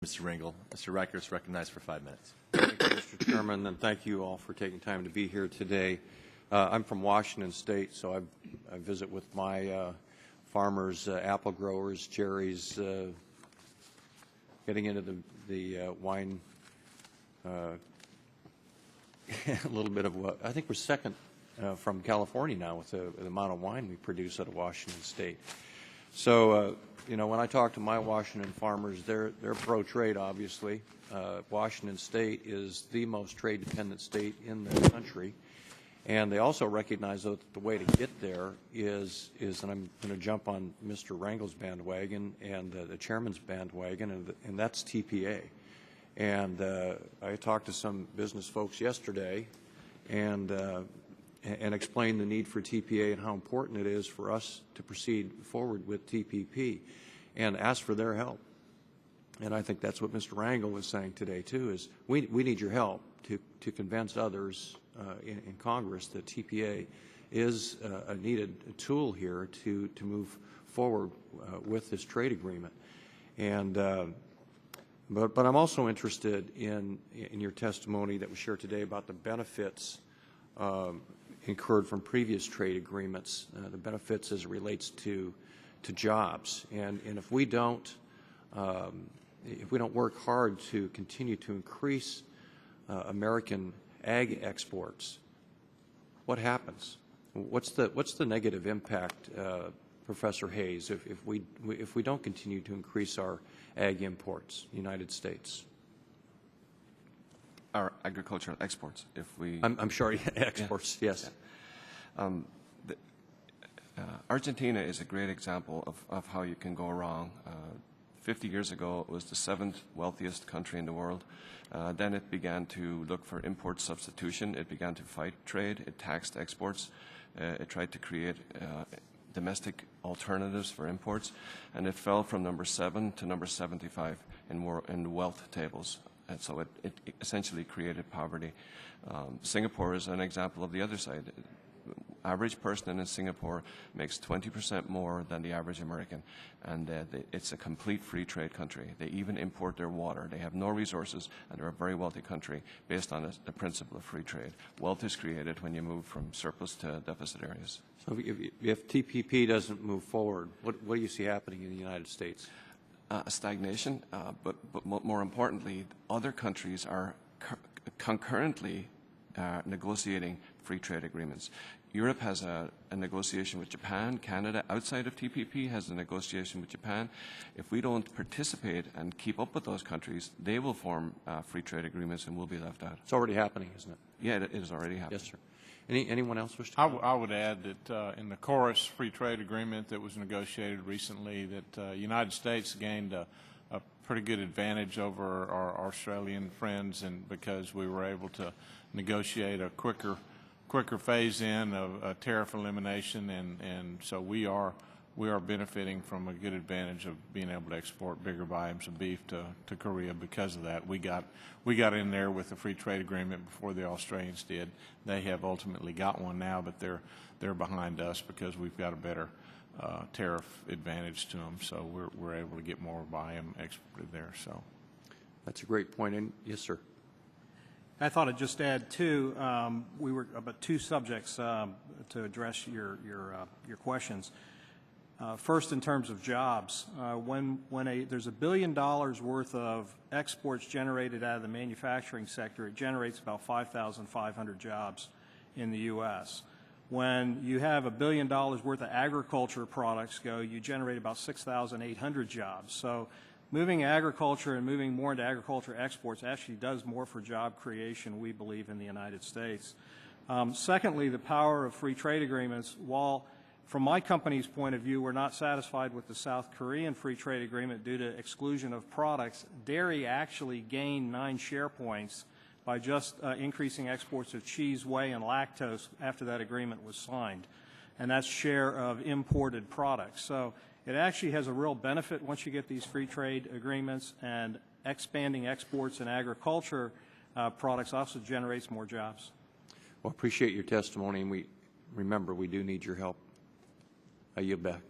Mr. Ringel. Mr. Reichert is recognized for 5 minutes. Thank you, Mr. Chairman, and thank you all for taking time to be here today. I'm from Washington State, so I visit with my farmers, apple growers, cherries, getting into the wine, a little bit of what I think we're second from California now with the amount of wine we produce out of Washington State. So, when I talk to my Washington farmers, they're pro-trade, obviously. Washington State is the most trade-dependent state in the country. And they also recognize, though, that the way to get there is and I'm going to jump on Mr. Rangel's bandwagon and the chairman's bandwagon, and that's TPA. And I talked to some business folks yesterday and explained the need for TPA and how important it is for us to proceed forward with TPP and ask for their help. And I think that's what Mr. Rangel was saying today, too, is we need your help to convince others in Congress that TPA is a needed tool here to move forward with this trade agreement. And but I'm also interested in your testimony that was shared today about the benefits incurred from previous trade agreements, the benefits as it relates to jobs. And if we don't work hard to continue to increase American ag exports, what happens? What's the negative impact, Professor Hayes, if we don't continue to increase our ag imports, United States? Our agricultural exports, if we... I'm sorry, exports, yeah. Yes. Yeah. Argentina is a great example of how you can go wrong. 50 years ago, it was the 7th wealthiest country in the world. Then it began to look for import substitution. It began to fight trade. It taxed exports. It tried to create domestic alternatives for imports. And it fell from number 7 to number 75 in the wealth tables. And so it essentially created poverty. Singapore is an example of the other side. Average person in Singapore makes 20% more than the average American, and it's a complete free trade country. They even import their water. They have no resources, and they're a very wealthy country based on the principle of free trade. Wealth is created when you move from surplus to deficit areas. So if TPP doesn't move forward, what do you see happening in the United States? A stagnation, but more importantly, other countries are concurrently negotiating free trade agreements. Europe has a negotiation with Japan. Canada, outside of TPP, has a negotiation with Japan. If we don't participate and keep up with those countries, they will form free trade agreements and we'll be left out. It's already happening, isn't it? Yeah, it is already happening. Yes, sir. Anyone else wish to comment? I would add that in the Chorus free trade agreement that was negotiated recently, that the United States gained a pretty good advantage over our Australian friends, and because we were able to negotiate a quicker phase-in of tariff elimination, and so we are benefiting from a good advantage of being able to export bigger volumes of beef to Korea because of that. We got in there with a free trade agreement before the Australians did. They have ultimately got one now, but they're behind us because we've got a better tariff advantage to them. So we're able to get more volume exported there. So that's a great point. And yes, sir. I thought I'd just add too. We were about two subjects to address your questions. First, in terms of jobs, when there's $1 billion worth of exports generated out of the manufacturing sector, it generates about 5,500 jobs in the U.S. When you have $1 billion worth of agriculture products go, you generate about 6,800 jobs. So moving agriculture and moving more into agriculture exports actually does more for job creation, we believe, in the United States. Secondly, the power of free trade agreements. While from my company's point of view, we're not satisfied with the South Korean free trade agreement due to exclusion of products, dairy actually gained 9 share points by just increasing exports of cheese, whey, and lactose after that agreement was signed. And that's share of imported products. So it actually has a real benefit once you get these free trade agreements, and expanding exports in agriculture products also generates more jobs. Well, I appreciate your testimony, and remember, we do need your help. I yield back.